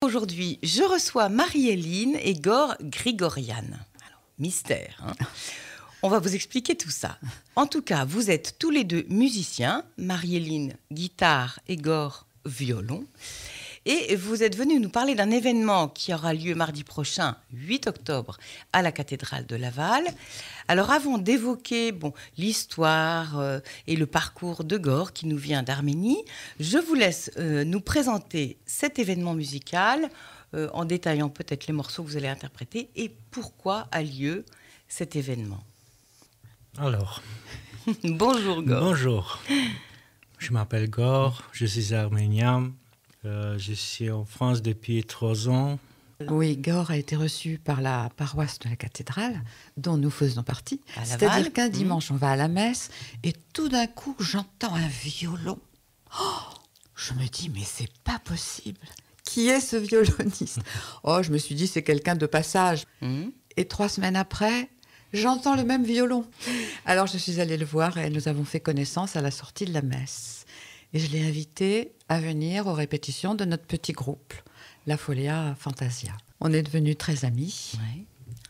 Aujourd'hui, je reçois Marie-Héline et Gor Grigorian. Alors, mystère, hein. On va vous expliquer tout ça. En tout cas, vous êtes tous les deux musiciens. Marie-Héline, guitare, et Gor, violon. Et vous êtes venus nous parler d'un événement qui aura lieu mardi prochain, 8 octobre, à la cathédrale de Laval. Alors avant d'évoquer l'histoire et le parcours de Gor qui nous vient d'Arménie, je vous laisse nous présenter cet événement musical en détaillant peut-être les morceaux que vous allez interpréter et pourquoi a lieu cet événement. Alors, bonjour Gor. Bonjour, je m'appelle Gor, je suis arménien, je suis en France depuis 3 ans. Oui, Gor a été reçu par la paroisse de la cathédrale, dont nous faisons partie. C'est-à-dire qu'un dimanche, on va à la messe, et tout d'un coup, j'entends un violon. Oh, je me dis, mais c'est pas possible. Qui est ce violoniste? Oh, je me suis dit, c'est quelqu'un de passage. Et 3 semaines après, j'entends le même violon. Alors, je suis allée le voir et nous avons fait connaissance à la sortie de la messe. Et je l'ai invité à venir aux répétitions de notre petit groupe, la Folia Fantasia. On est devenus très amis. Ouais.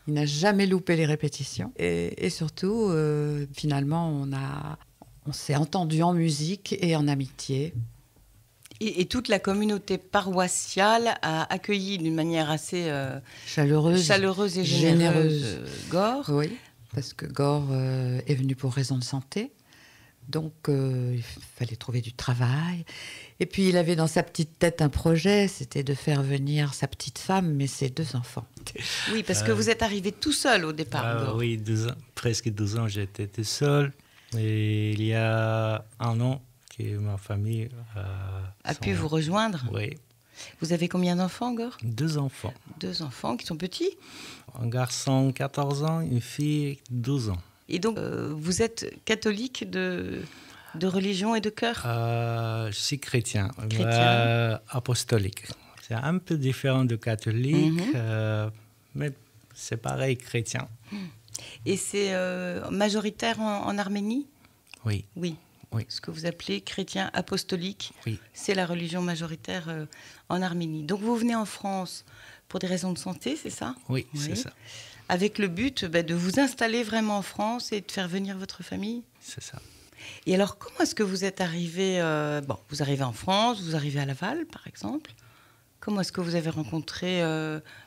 Il n'a jamais loupé les répétitions. Et surtout, finalement, on s'est entendus en musique et en amitié. Et toute la communauté paroissiale a accueilli d'une manière assez chaleureuse et généreuse Gor. Oui, parce que Gor est venu pour raison de santé. Donc, il fallait trouver du travail. Et puis, il avait dans sa petite tête un projet, c'était de faire venir sa petite femme, mais ses 2 enfants. Oui, parce que vous êtes arrivé tout seul au départ, Gor. Oui, presque 12 ans, j'étais tout seul. Et il y a 1 an que ma famille a pu vous rejoindre. Oui. Vous avez combien d'enfants, Gor? 2 enfants. 2 enfants qui sont petits? Un garçon 14 ans, une fille 12 ans. Et donc, vous êtes catholique de religion et de cœur? Je suis chrétien, Chrétien. apostolique. C'est un peu différent de catholique, mais c'est pareil, chrétien. Et c'est majoritaire en Arménie? Oui. Oui. Oui. Ce que vous appelez chrétien apostolique, Oui. c'est la religion majoritaire en Arménie. Donc vous venez en France pour des raisons de santé, c'est ça? Oui, c'est ça. Avec le but de vous installer vraiment en France et de faire venir votre famille? C'est ça. Et alors, comment est-ce que vous êtes arrivé vous arrivez en France, vous arrivez à Laval, par exemple. Comment est-ce que vous avez rencontré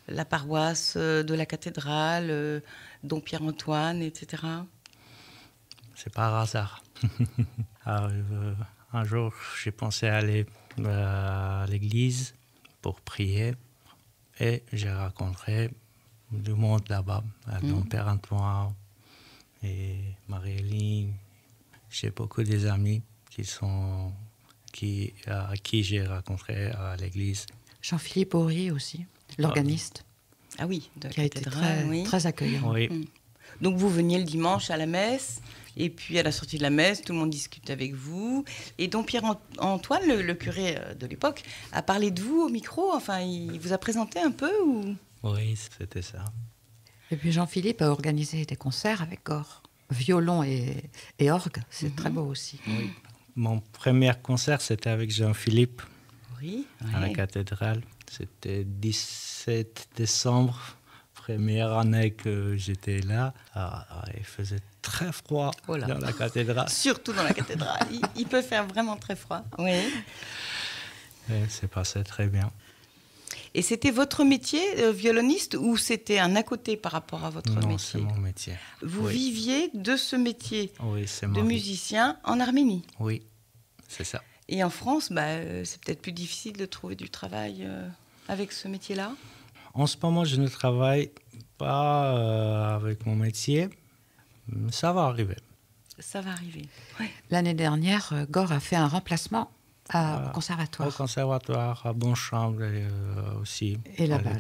la paroisse de la cathédrale, Dom Pierre-Antoine, etc.? C'est par hasard. Un jour, j'ai pensé aller à l'église pour prier et j'ai rencontré du monde là-bas, Dom Pierre-Antoine et Marie-Héline. J'ai beaucoup d'amis qui j'ai rencontré à l'église. Jean-Philippe Aurier aussi, l'organiste. Ah oui, de la qui a été cathédrale, très accueillant. Oui. Donc vous veniez le dimanche à la messe, et puis à la sortie de la messe, tout le monde discute avec vous. Et donc Pierre-Antoine, le curé de l'époque, a parlé de vous au micro, enfin il vous a présenté un peu ou... Oui, c'était ça. Et puis Jean-Philippe a organisé des concerts avec Gor. Violon et orgue, c'est très beau aussi. Oui. Mon premier concert, c'était avec Jean-Philippe à la cathédrale. C'était 17 décembre, première année que j'étais là. Il faisait très froid dans la cathédrale. Surtout dans la cathédrale. Il peut faire vraiment très froid. Oui. Et c'est passé très bien. Et c'était votre métier, violoniste, ou c'était un à côté par rapport à votre métier? Non, c'est mon métier. Vous viviez de ce métier de musicien en Arménie? Oui, c'est ça. Et en France, c'est peut-être plus difficile de trouver du travail avec ce métier-là? En ce moment, je ne travaille pas avec mon métier. Ça va arriver. Ça va arriver. Ouais. L'année dernière, Gor a fait un remplacement au conservatoire. Au conservatoire, à Bonchamp aussi. Et là-bas.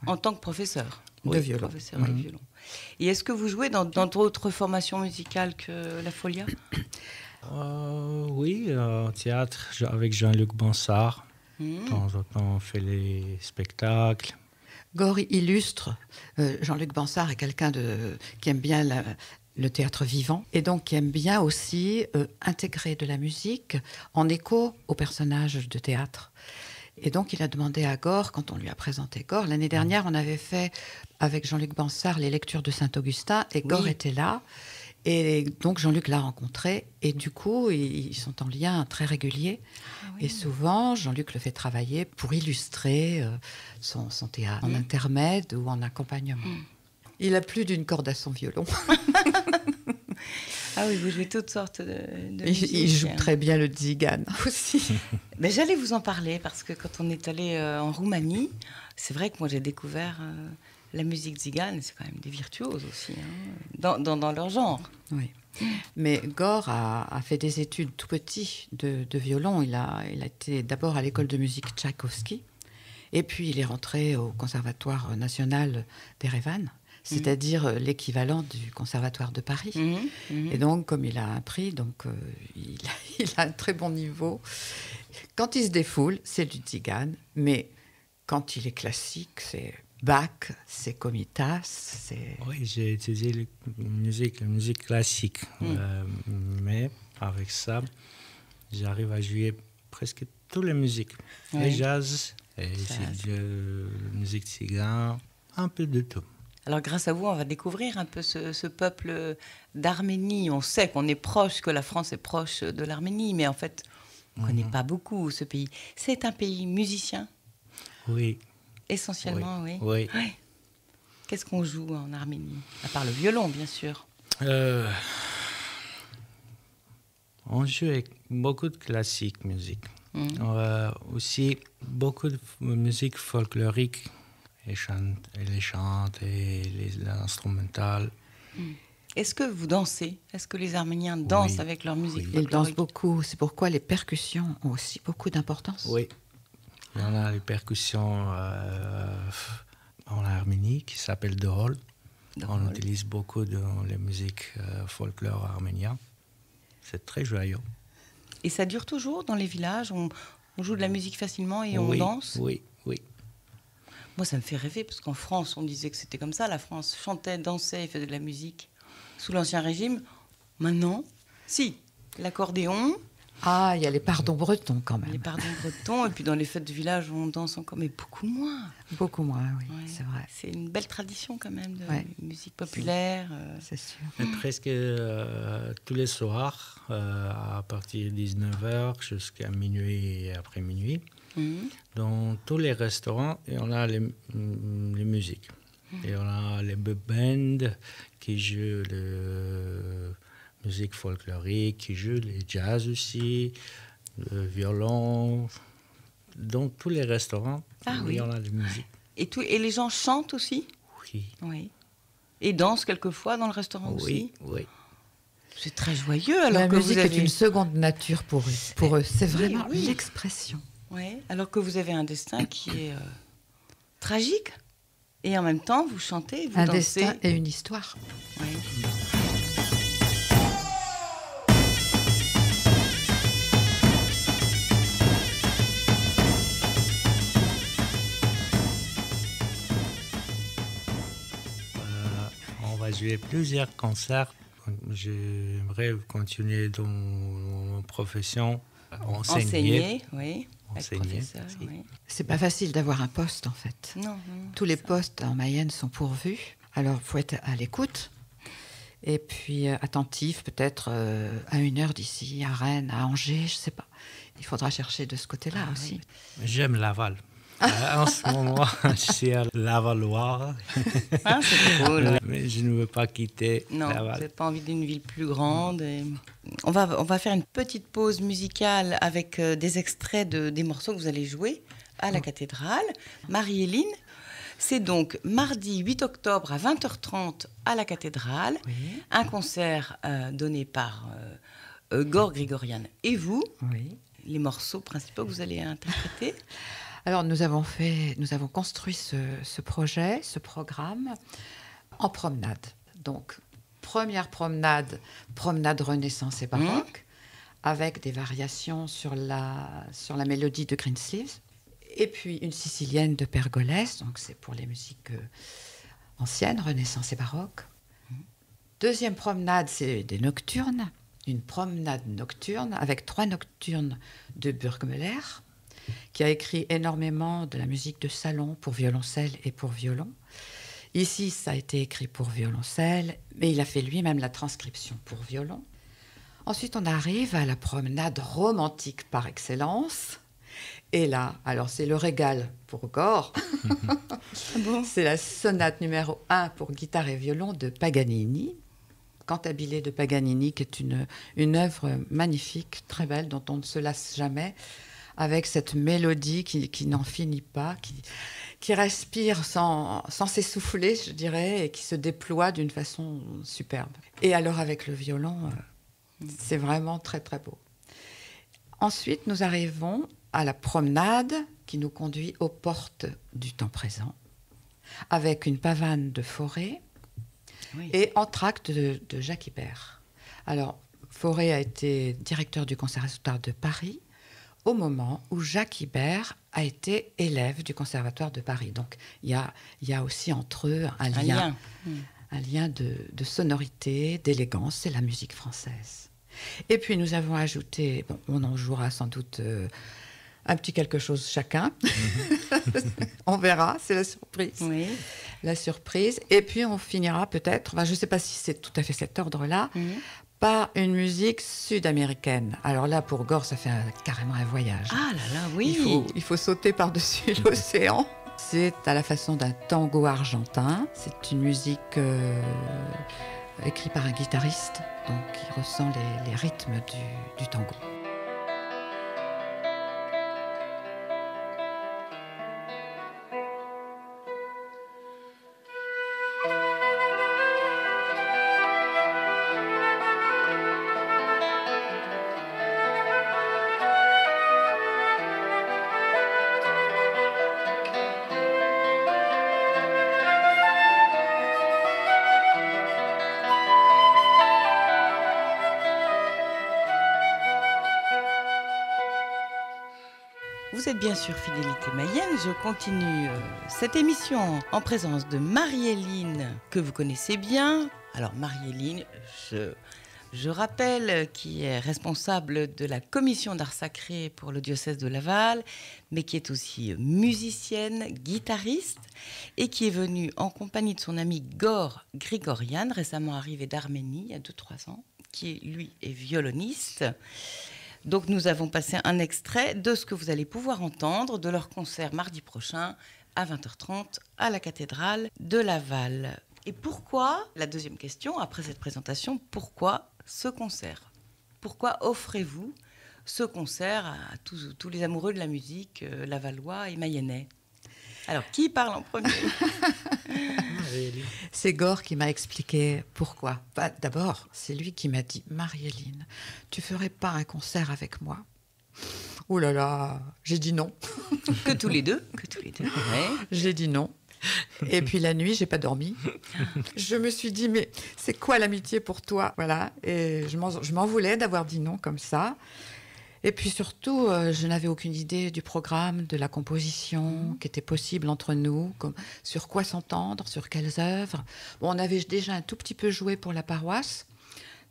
En tant que professeur de violon. Professeur de violon. Et est-ce que vous jouez dans d'autres formations musicales que la Folia? Oui, au théâtre, avec Jean-Luc Bansard. De temps en temps, on fait les spectacles. Gor illustre. Jean-Luc Bansard est quelqu'un qui aime bien le théâtre vivant et donc qui aime bien aussi intégrer de la musique en écho aux personnages de théâtre. Et donc, il a demandé à Gore, quand on lui a présenté Gore, l'année dernière, on avait fait avec Jean-Luc Bansard les lectures de Saint-Augustin, et Gore était là. Et donc, Jean-Luc l'a rencontré, et du coup, ils sont en lien très régulier. Et souvent, Jean-Luc le fait travailler pour illustrer son théâtre, en intermède ou en accompagnement. Il a plus d'une corde à son violon. Ah oui, vous jouez toutes sortes de musique. Il joue très bien le tzigane aussi. Mais j'allais vous en parler parce que quand on est allé en Roumanie, c'est vrai que moi j'ai découvert la musique tzigane, c'est quand même des virtuoses aussi, hein, dans leur genre. Oui. Mais Gore a fait des études tout petit de violon. Il a été d'abord à l'école de musique Tchaïkovski, et puis il est rentré au Conservatoire national d'Erevan, c'est-à-dire l'équivalent du Conservatoire de Paris. Et donc, comme il a un prix, donc, il a un très bon niveau. Quand il se défoule, c'est du tzigane, mais quand il est classique, c'est Bach, c'est Komitas, c'est... Oui, j'ai étudié la musique classique, mais avec ça, j'arrive à jouer presque toutes les musiques. Les jazz, et la musique tzigane, un peu de tout. Alors, grâce à vous, on va découvrir un peu ce peuple d'Arménie. On sait qu'on est proche, que la France est proche de l'Arménie, mais en fait, on ne connaît pas beaucoup ce pays. C'est un pays musicien? Oui. Essentiellement, oui. Oui. Qu'est-ce qu'on joue en Arménie? À part le violon, bien sûr. On joue avec beaucoup de classiques musique. Aussi beaucoup de musique folklorique. Les chants et l'instrumental. Est-ce que vous dansez? Est-ce que les Arméniens dansent avec leur musique folklorique? Ils dansent beaucoup. C'est pourquoi les percussions ont aussi beaucoup d'importance. Oui. Il y en a les percussions en Arménie qui s'appellent Dohol. On utilise beaucoup dans les musiques folklore arméniennes. C'est très joyeux. Et ça dure toujours dans les villages? On joue de la musique facilement et on danse? Oui. Moi, ça me fait rêver, parce qu'en France, on disait que c'était comme ça. La France chantait, dansait et faisait de la musique sous l'Ancien Régime. Maintenant, si, l'accordéon... Ah, il y a les pardons bretons quand même. Les pardons bretons, et puis dans les fêtes de village, on danse encore, mais beaucoup moins. Beaucoup moins, oui, c'est vrai. C'est une belle tradition quand même de musique populaire. C'est sûr. Et presque tous les soirs, à partir de 19h jusqu'à minuit et après minuit, dans tous les restaurants, et on a les musiques. Et on a les bands qui jouent la musique folklorique, qui jouent les jazz aussi, le violon. Dans tous les restaurants, on a de la musique. Et les gens chantent aussi? Oui. Et dansent quelquefois dans le restaurant aussi? Oui. C'est très joyeux. Alors la que musique vous avez... est une seconde nature pour eux. C'est vraiment l'expression. Oui, alors que vous avez un destin qui est tragique. Et en même temps, vous chantez, vous dansez. Un destin et une histoire. Oui. On va jouer plusieurs concerts. J'aimerais continuer dans mon profession. Enseigner, oui. Enseigner. Oui. C'est pas facile d'avoir un poste en fait. Non, tous les postes en Mayenne sont pourvus. Alors, il faut être à l'écoute et puis attentif peut-être à 1 heure d'ici, à Rennes, à Angers, je sais pas. Il faudra chercher de ce côté-là aussi. J'aime Laval. En ce moment, je suis à Lavallois. C'est cool. Mais je ne veux pas quitter Laval. Non, vous n'avez pas envie d'une ville plus grande. Et... On va faire une petite pause musicale avec des extraits des morceaux que vous allez jouer à la cathédrale. Marie-Héline, c'est donc mardi 8 octobre à 20h30 à la cathédrale. Oui. Un concert donné par Gore Grigorian et vous. Oui. Les morceaux principaux que vous allez interpréter. Alors, nous avons construit ce projet, ce programme, en promenade. Donc, première promenade Renaissance et baroque, avec des variations sur la mélodie de Greensleeves. Et puis, une sicilienne de Pergolèse, donc c'est pour les musiques anciennes, Renaissance et baroque. Deuxième promenade, c'est des nocturnes. Une promenade nocturne avec 3 nocturnes de Burgmüller. qui a écrit énormément de la musique de salon pour violoncelle et pour violon. Ici, ça a été écrit pour violoncelle, mais il a fait lui-même la transcription pour violon. Ensuite, on arrive à la promenade romantique par excellence. Et là, alors c'est le régal pour Gore. Bon. C'est la sonate numéro 1 pour guitare et violon de Paganini. Cantabile de Paganini, qui est une œuvre magnifique, très belle, dont on ne se lasse jamais, avec cette mélodie qui n'en finit pas, qui respire sans s'essouffler, je dirais, et qui se déploie d'une façon superbe. Et alors avec le violon, c'est vraiment très très beau. Ensuite, nous arrivons à la promenade qui nous conduit aux portes du temps présent, avec une pavane de Fauré, Oui. et entr'acte de Jacques Ibert. Alors, Fauré a été directeur du Conservatoire de Paris au moment où Jacques Ibert a été élève du Conservatoire de Paris. Donc, il y a aussi entre eux un lien de sonorité, d'élégance. C'est la musique française. Et puis, nous avons ajouté, bon, on en jouera sans doute un petit quelque chose chacun. On verra, c'est la surprise. Oui. La surprise. Et puis, on finira peut-être, enfin, je ne sais pas si c'est tout à fait cet ordre-là, par une musique sud-américaine. Alors là, pour Gore, ça fait carrément un voyage. Ah là là, oui. Il faut sauter par-dessus l'océan. C'est à la façon d'un tango argentin. C'est une musique écrite par un guitariste, donc qui ressent les rythmes du tango. Vous êtes bien sûr Fidélité Mayenne. Je continue cette émission en présence de Marie-Héline, que vous connaissez bien. Alors Marie-Héline, je rappelle, qui est responsable de la commission d'art sacré pour le diocèse de Laval, mais qui est aussi musicienne, guitariste, et qui est venue en compagnie de son ami Gore Grigorian, récemment arrivé d'Arménie il y a 2-3 ans, qui lui est violoniste. Donc nous avons passé un extrait de ce que vous allez pouvoir entendre de leur concert mardi prochain à 20h30 à la cathédrale de Laval. Et pourquoi, la deuxième question, après cette présentation, pourquoi ce concert ? Pourquoi offrez-vous ce concert à tous les amoureux de la musique lavallois et mayennais ? Alors, qui parle en premier ? C'est Gore qui m'a expliqué pourquoi. Bah, d'abord, c'est lui qui m'a dit « Marie-Héline, tu ferais pas un concert avec moi ?» Oh là là, j'ai dit non. Que tous les deux. Ouais. J'ai dit non. Et puis la nuit, j'ai pas dormi. Je me suis dit, mais c'est quoi l'amitié pour toi ? Voilà. Et je m'en voulais d'avoir dit non comme ça. Et puis surtout, je n'avais aucune idée du programme, de la composition qui était possible entre nous, sur quoi s'entendre, sur quelles œuvres. Bon, on avait déjà un tout petit peu joué pour la paroisse,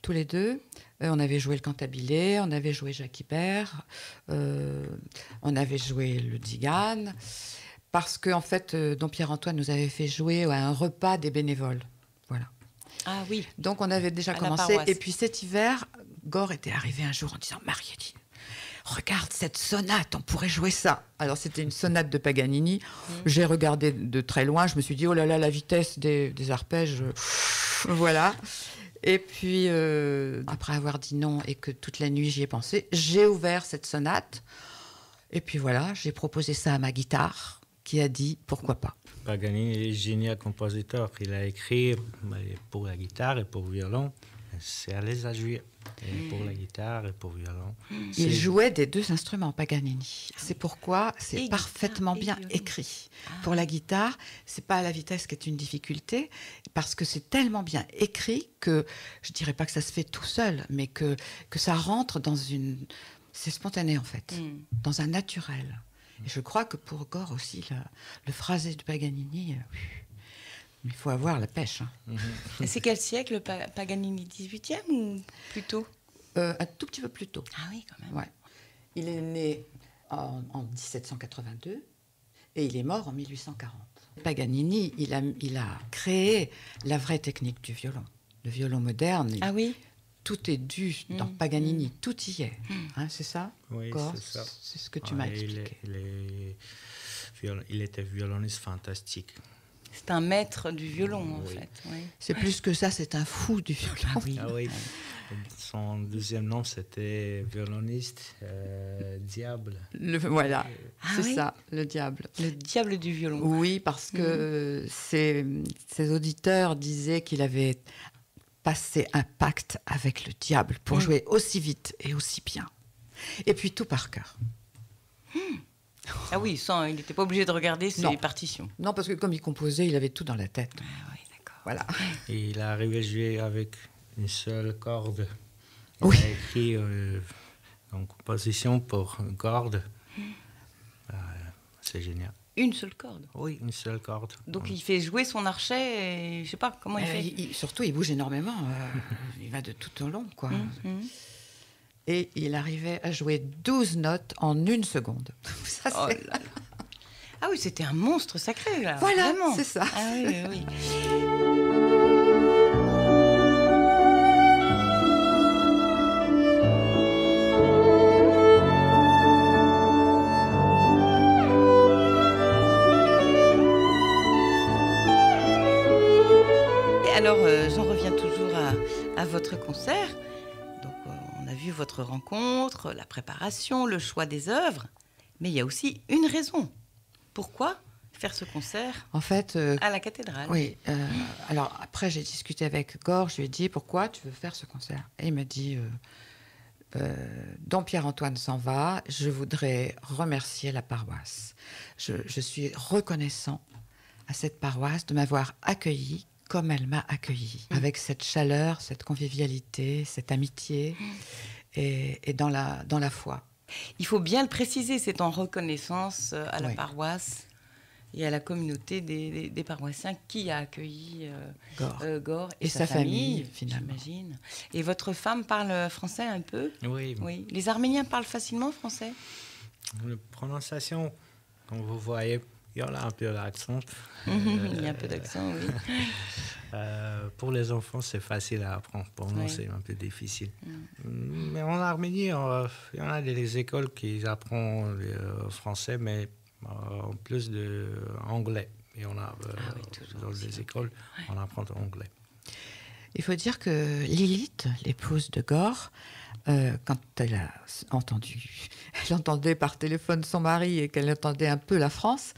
tous les deux. On avait joué le Cantabile, on avait joué Jacques Ibert, on avait joué le Tzigane, parce qu'en fait, Don Pierre-Antoine nous avait fait jouer à un repas des bénévoles. Voilà. Ah oui. Donc on avait déjà commencé. Et puis cet hiver, Gore était arrivé un jour en disant « Marie-Héline, regarde cette sonate, on pourrait jouer ça. » Alors, c'était une sonate de Paganini. J'ai regardé de très loin. Je me suis dit, oh là là, la vitesse des arpèges. Voilà. Et puis, après avoir dit non et que toute la nuit j'y ai pensé, j'ai ouvert cette sonate. Et puis voilà, j'ai proposé ça à ma guitare, qui a dit, pourquoi pas. Paganini est génial compositeur. Il a écrit pour la guitare et pour le violon. C'est à l'aise à jouer. Et pour la guitare et pour le violon. Il jouait des deux instruments, Paganini. C'est pourquoi c'est parfaitement bien écrit. Pour la guitare, c'est pas la vitesse qui est une difficulté, parce que c'est tellement bien écrit que, je dirais pas que ça se fait tout seul, mais que ça rentre dans une... C'est spontané, en fait, dans un naturel. Et je crois que pour Gore aussi, le phrasé de Paganini... Il faut avoir la pêche. Hein. Et c'est quel siècle, Paganini, 18e ou plus tôt ? Un tout petit peu plus tôt. Ah oui, quand même. Ouais. Il est né en 1782 et il est mort en 1840. Paganini, il a créé la vraie technique du violon. Le violon moderne, Ah oui. tout est dû dans Paganini, tout y est. Hein, c'est ça? Oui, Cor, c'est ça. c'est ce que tu m'as expliqué. Il était violoniste fantastique. C'est un maître du violon, en Oui. fait. Oui. C'est plus que ça, c'est un fou du violon. oui. Ah oui. Son deuxième nom, c'était violoniste Diable. Voilà, Ah c'est oui. ça, le diable. Le diable du violon. Oui, parce que ses auditeurs disaient qu'il avait passé un pacte avec le diable pour jouer aussi vite et aussi bien. Et puis tout par cœur. Ah oui, il n'était pas obligé de regarder ses Non. partitions. Non, parce que comme il composait, il avait tout dans la tête. Ah oui, d'accord. Voilà. Et il est arrivé à jouer avec une seule corde. Il Oui. a écrit une composition pour une corde. C'est génial. Une seule corde. Oui, une seule corde. Donc il fait jouer son archet et je sais pas comment il fait. Surtout, il bouge énormément. Il va de tout au long, quoi. Mhm. Et il arrivait à jouer 12 notes en 1 seconde. Ça, Oh c'est- là là. Ah oui, c'était un monstre sacré, là. Voilà, vraiment. c'est ça. Ah oui, oui, oui. Et alors, j'en reviens toujours à votre concert. Donc, on a vu votre rencontre, la préparation, le choix des œuvres. Mais il y a aussi une raison. Pourquoi faire ce concert En fait, à la cathédrale? oui. Alors après, j'ai discuté avec Gore. Je lui ai dit pourquoi tu veux faire ce concert. Et il m'a dit Dom Pierre-Antoine s'en va. Je voudrais remercier la paroisse. Je suis reconnaissant à cette paroisse de m'avoir accueilli comme elle m'a accueilli, avec cette chaleur, cette convivialité, cette amitié et dans la foi. Il faut bien le préciser, c'est en reconnaissance à la Oui. paroisse et à la communauté des paroissiens qui a accueilli Gore. Gore Et sa famille, finalement. j'imagine. Et votre femme parle français un peu? Oui, Oui. Les Arméniens parlent facilement français? la prononciation, comme vous voyez, il y en a un peu l'accent. Il y a un peu d'accent, oui. Pour les enfants, c'est facile à apprendre. Pour nous, Oui. c'est un peu difficile. Mais en Arménie, il y en a des écoles qui apprennent le français, mais en plus de anglais. Et on a oui, toujours dans aussi les écoles, on apprend anglais. Il faut dire que Lilith, l'épouse de Gore, quand elle a elle entendait par téléphone son mari et qu'elle entendait un peu la France,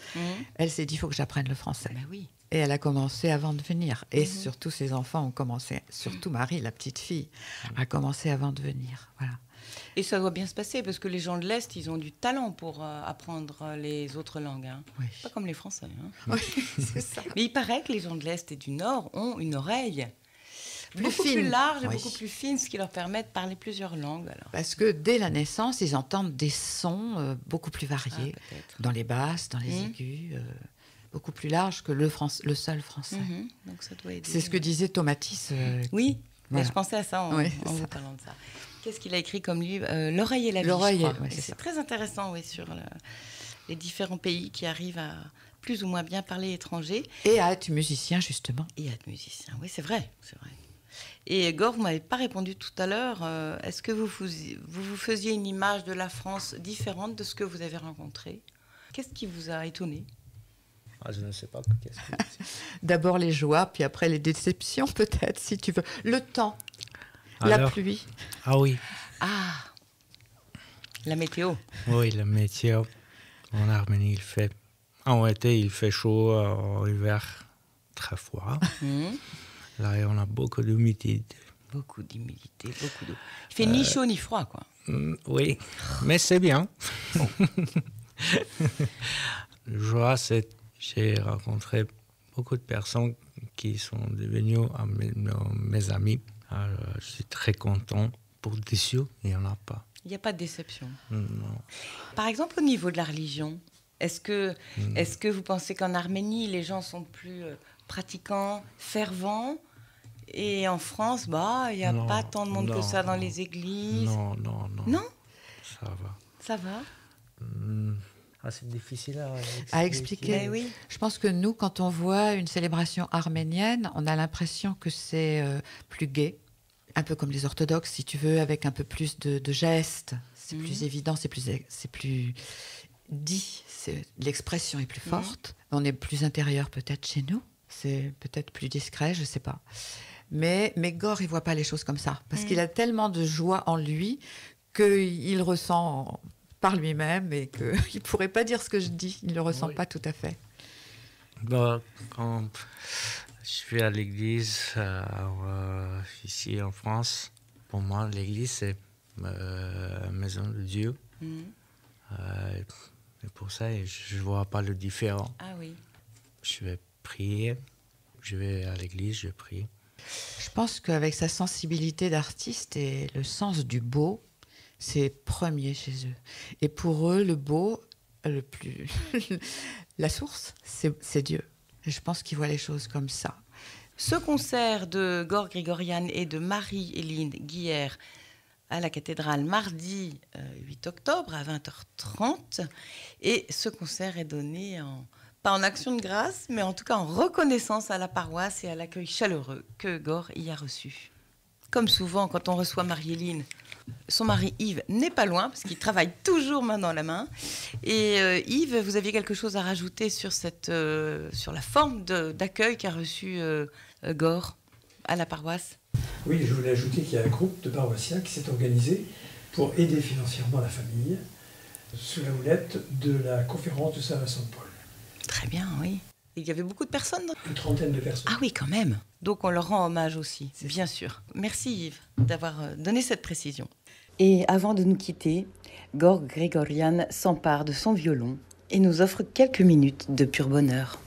elle s'est dit, il faut que j'apprenne le français. Ben oui. Et elle a commencé avant de venir. Et surtout, ses enfants ont commencé, surtout Marie, la petite fille, a commencé avant de venir. Voilà. Et ça doit bien se passer parce que les gens de l'Est, ils ont du talent pour apprendre les autres langues. Hein. Oui. Pas comme les Français. Hein. Oui, c'est ça. Mais il paraît que les gens de l'Est et du Nord ont une oreille beaucoup fine. plus large et Oui. beaucoup plus fine, ce qui leur permet de parler plusieurs langues. Alors. Parce que dès la naissance, ils entendent des sons beaucoup plus variés, Ah, peut-être. dans les basses, dans les aigus, beaucoup plus larges que le seul français. Mhm. Donc ça doit aider. C'est ce que disait Tomatis. Oui, mais Voilà. je pensais à ça en, Oui, en c'est vous ça. parlant de ça. Qu'est-ce qu'il a écrit comme livre L'oreille et la vie, L'oreille, je crois. ouais, Et c'est c'est ça. très intéressant, oui, sur les différents pays qui arrivent à plus ou moins bien parler étranger. Et à être musicien, justement. Et être musicien, oui, c'est vrai, c'est vrai. Et Gore, vous m'avez pas répondu tout à l'heure. Est-ce que vous faisiez une image de la France différente de ce que vous avez rencontré? Qu'est-ce qui vous a étonné? Ah, je ne sais pas. Qu'est-ce que D'abord les joies, puis après les déceptions, peut-être, si tu veux. Le temps, la Alors, pluie. Ah oui, Ah, la météo. oui, le métier en Arménie, en été, il fait chaud, en hiver, très froid. Mhm. Là, on a beaucoup d'humidité. Beaucoup d'humidité, beaucoup d'eau. Il fait ni chaud ni froid, quoi. Oui, mais c'est bien. Joie, c'est j'ai rencontré beaucoup de personnes qui sont devenues mes amis. Alors, je suis très content. Pour déçu, il n'y en a pas. Il n'y a pas de déception. Non. Par exemple, au niveau de la religion, est-ce que vous pensez qu'en Arménie, les gens sont plus pratiquants, fervents, et en France, il n'y a Non, pas tant de monde que non, ça dans non. les églises? Non. Non? Ça va. Ça va? C'est difficile à expliquer. Mais oui. Je pense que nous, quand on voit une célébration arménienne, on a l'impression que c'est plus gai, un peu comme les orthodoxes, si tu veux, avec un peu plus de gestes. C'est plus évident, c'est plus dit, l'expression est plus forte. On est plus intérieur peut-être chez nous, c'est peut-être plus discret, je ne sais pas. Mais Gor, il ne voit pas les choses comme ça, parce qu'il a tellement de joie en lui qu'il ressent par lui-même et qu'il ne pourrait pas dire ce que je dis, il ne le ressent pas tout à fait. Quand je suis à l'église ici en France, pour moi, l'église, c'est la maison de Dieu. Et pour ça, je ne vois pas le différent. Ah oui. Je vais prier, je vais à l'église, je prie. Je pense qu'avec sa sensibilité d'artiste et le sens du beau, c'est premier chez eux. Et pour eux, le beau, la source, c'est Dieu. Et je pense qu'ils voient les choses comme ça. Ce concert de Gor Grigorian et de Marie-Éline Guillère à la cathédrale mardi 8 octobre à 20h30. Et ce concert est donné pas en action de grâce, mais en tout cas en reconnaissance à la paroisse et à l'accueil chaleureux que Gor y a reçu. Comme souvent, quand on reçoit Marie-Éline, son mari Yves n'est pas loin, parce qu'il travaille toujours main dans la main. Et Yves, vous aviez quelque chose à rajouter sur la forme d'accueil qu'a reçu Gor à la paroisse? Oui, je voulais ajouter qu'il y a un groupe de paroissiens qui s'est organisé pour aider financièrement la famille, sous la houlette de la conférence de Saint-Vincent de Paul. Très bien, oui. Il y avait beaucoup de personnes Une trentaine de personnes. Ah oui, quand même. Donc on leur rend hommage aussi, bien sûr. Merci Yves d'avoir donné cette précision. Et avant de nous quitter, Gor Grigorian s'empare de son violon et nous offre quelques minutes de pur bonheur.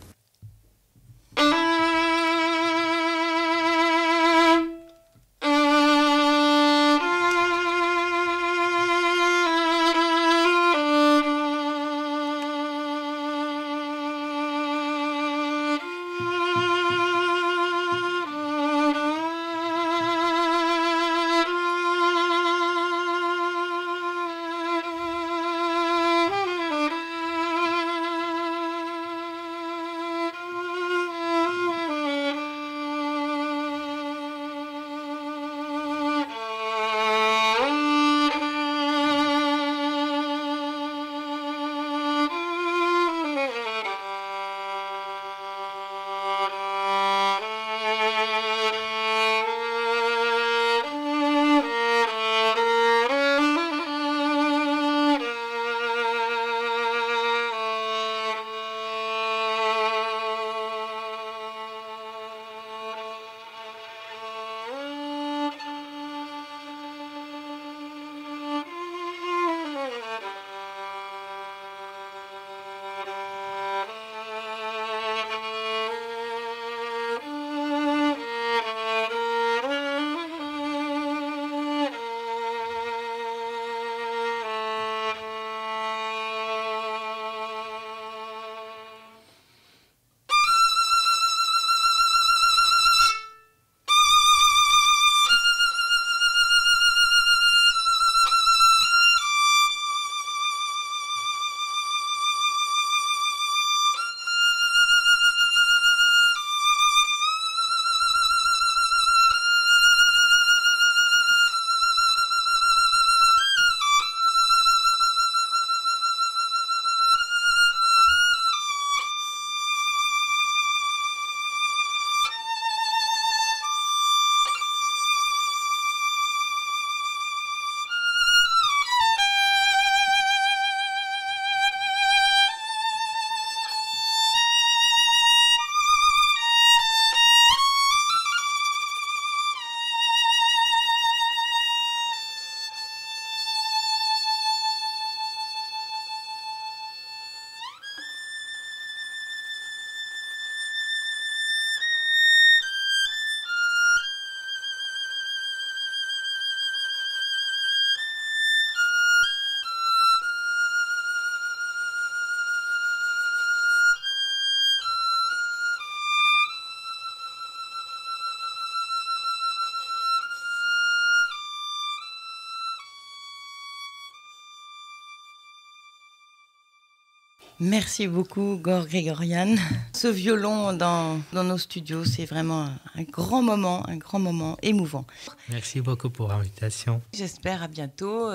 Merci beaucoup, Gor Grigorian. Ce violon dans nos studios, c'est vraiment un grand moment émouvant. Merci beaucoup pour l'invitation. J'espère à bientôt,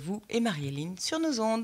vous et Marie-Héline, sur nos ondes.